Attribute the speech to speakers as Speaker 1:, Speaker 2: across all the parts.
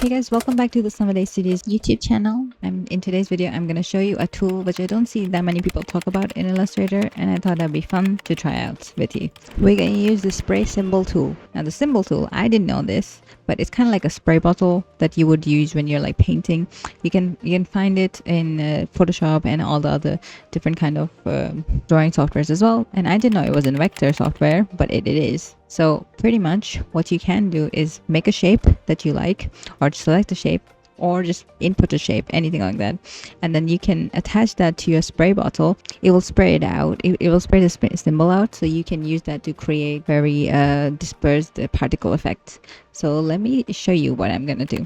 Speaker 1: Hey guys, welcome back to the Summer Day Studios YouTube channel. In today's video, I'm going to show you a tool which I don't see that many people talk about in Illustrator, and I thought that'd be fun to try out with you. We're going to use the spray symbol tool. Now the symbol tool, I didn't know this, but it's kind of like a spray bottle that you would use when you're like painting. You can find it in Photoshop and all the other different kind of drawing softwares as well. And I didn't know it was in vector software, but it is. So pretty much what you can do is make a shape that you like, or select a shape, or just input a shape, anything like that, and then you can attach that to your spray bottle. It will spray it out. It will spray the symbol out, so you can use that to create very dispersed particle effect. So let me show you what I'm gonna do.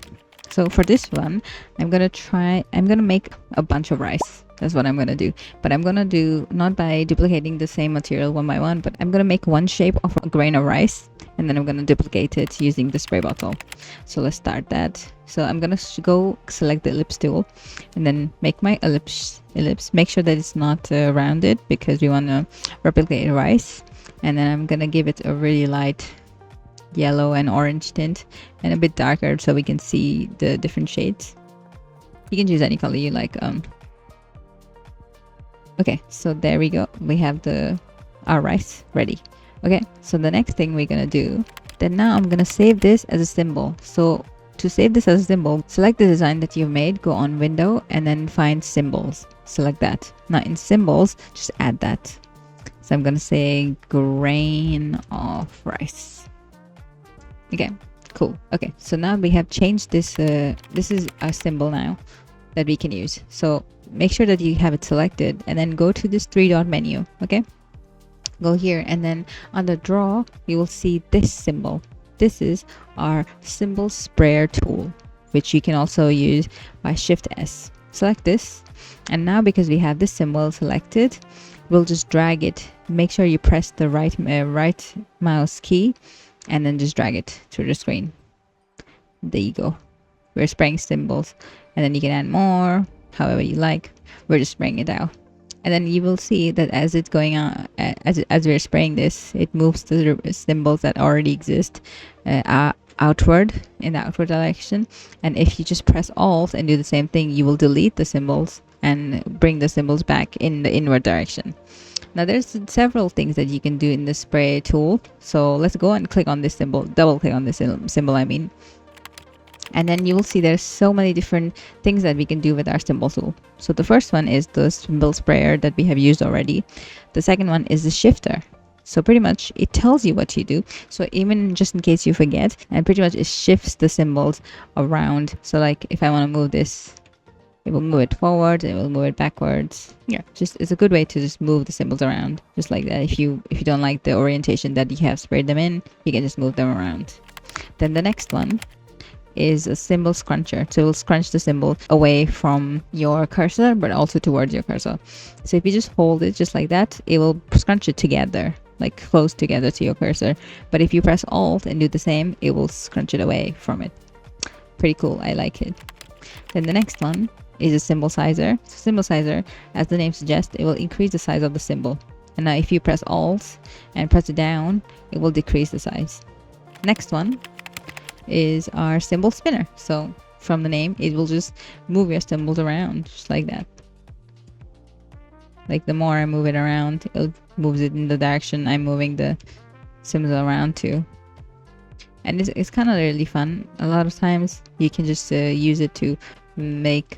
Speaker 1: So for this one, I'm gonna make a bunch of rice. That's what I'm gonna do, but I'm gonna do not by duplicating the same material one by one, but I'm gonna make one shape of a grain of rice, and then I'm gonna duplicate it using the spray bottle. So let's start that. So I'm gonna go select the ellipse tool and then make my ellipse. Make sure that it's not rounded, because we want to replicate rice. And then I'm gonna give it a really light yellow and orange tint, and a bit darker so we can see the different shades. You can choose any color you like. Okay, so there we go. We have our rice ready. Okay, so the next thing we're gonna do, then now I'm gonna save this as a symbol. So to save this as a symbol, select the design that you've made, go on window, and then find symbols. Select that. Now in symbols, just add that. So I'm gonna say grain of rice. Okay, cool. Okay, so now we have changed this. This is a symbol now that we can use. So make sure that you have it selected, and then go to this three-dot menu. Okay, go here, and then under draw you will see this symbol. This is our symbol sprayer tool, which you can also use by Shift S. Select this, and now because we have this symbol selected, we'll just drag it. Make sure you press the right mouse key and then just drag it through the screen. There you go. We're spraying symbols, and then you can add more however you like. We're just spraying it out, and then you will see that as it's going on, as we're spraying this, it moves the symbols that already exist outward, in the outward direction. And if you just press Alt and do the same thing, you will delete the symbols and bring the symbols back in the inward direction. Now there's several things that you can do in the spray tool. So let's go and click on this symbol, double click on this symbol I mean. And then you will see there's so many different things that we can do with our symbol tool. So the first one is the symbol sprayer that we have used already. The second one is the shifter. So pretty much it tells you what to do. So even just in case you forget, and pretty much it shifts the symbols around. So like if I want to move this, it will move it forward, it will move it backwards. Yeah, just it's a good way to just move the symbols around, just like that. If you don't like the orientation that you have sprayed them in, you can just move them around. Then the next one is a symbol scruncher. So it will scrunch the symbol away from your cursor, but also towards your cursor. So if you just hold it just like that, it will scrunch it together, like close together to your cursor. But if you press Alt and do the same, it will scrunch it away from it. Pretty cool. I like it. Then the next one is a symbol sizer. So symbol sizer, as the name suggests, it will increase the size of the symbol. And now if you press Alt and press it down, it will decrease the size. Next one is our symbol spinner. So from the name, it will just move your symbols around just like that. Like the more I move it around, it moves it in the direction I'm moving the symbols around to. And it's kind of really fun. A lot of times you can just use it to make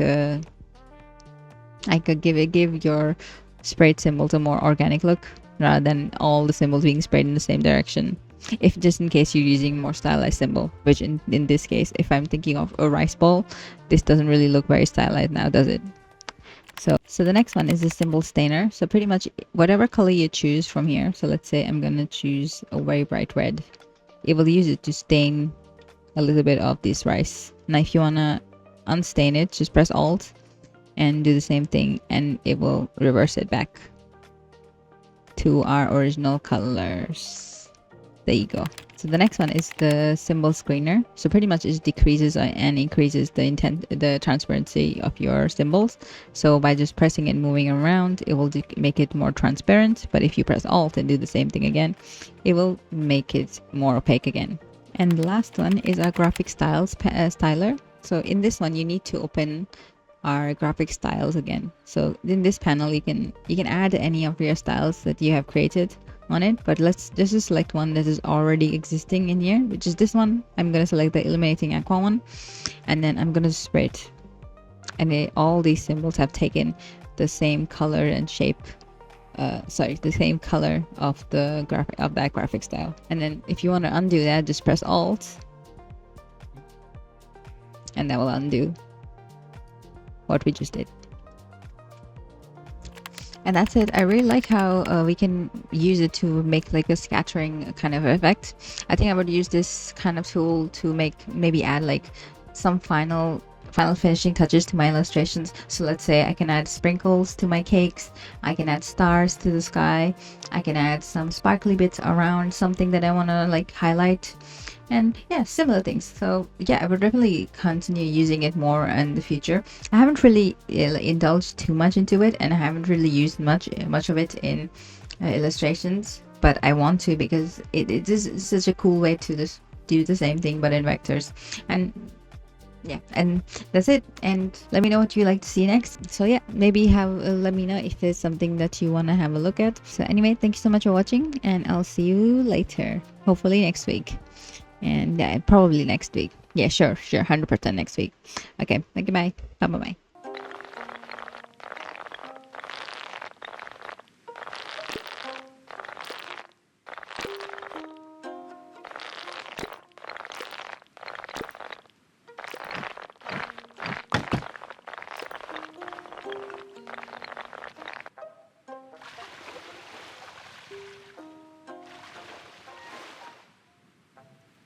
Speaker 1: give your sprayed symbols a more organic look, rather than all the symbols being sprayed in the same direction. If just in case you're using more stylized symbol, which in this case, if I'm thinking of a rice bowl, this doesn't really look very stylized now, does it? So the next one is the symbol stainer. So pretty much whatever color you choose from here. So let's say I'm gonna choose a very bright red. It will use it to stain a little bit of this rice. Now if you wanna unstain it, just press Alt and do the same thing, and it will reverse it back to our original colors. There you go. So the next one is the symbol screener. So pretty much it decreases and increases the transparency of your symbols. So by just pressing and moving around, it will make it more transparent. But if you press Alt and do the same thing again, it will make it more opaque again. And the last one is our graphic styler. So in this one, you need to open our graphic styles again. So in this panel, you can add any of your styles that you have created on it, but let's just select one that is already existing in here, which is this one. I'm going to select the illuminating aqua one, and then I'm going to spray it, and all these symbols have taken the same color and shape, the same color of the that graphic style. And then if you want to undo that, just press Alt, and that will undo what we just did. And that's it. I really like how we can use it to make like a scattering kind of effect. I think I would use this kind of tool to maybe add like some final finishing touches to my illustrations. So let's say I can add sprinkles to my cakes, I can add stars to the sky, I can add some sparkly bits around something that I want to like highlight, and yeah, similar things. So yeah, I would definitely continue using it more in the future. I haven't really indulged too much into it, and I haven't really used much of it in illustrations, but I want to, because it is such a cool way to just do the same thing but in vectors. And yeah, and that's it. And let me know what you like to see next. So yeah, maybe let me know if there's something that you want to have a look at. So anyway, thank you so much for watching, and I'll see you later, hopefully next week. And yeah, probably next week. Yeah, sure, 100% next week. Okay, thank you, bye bye.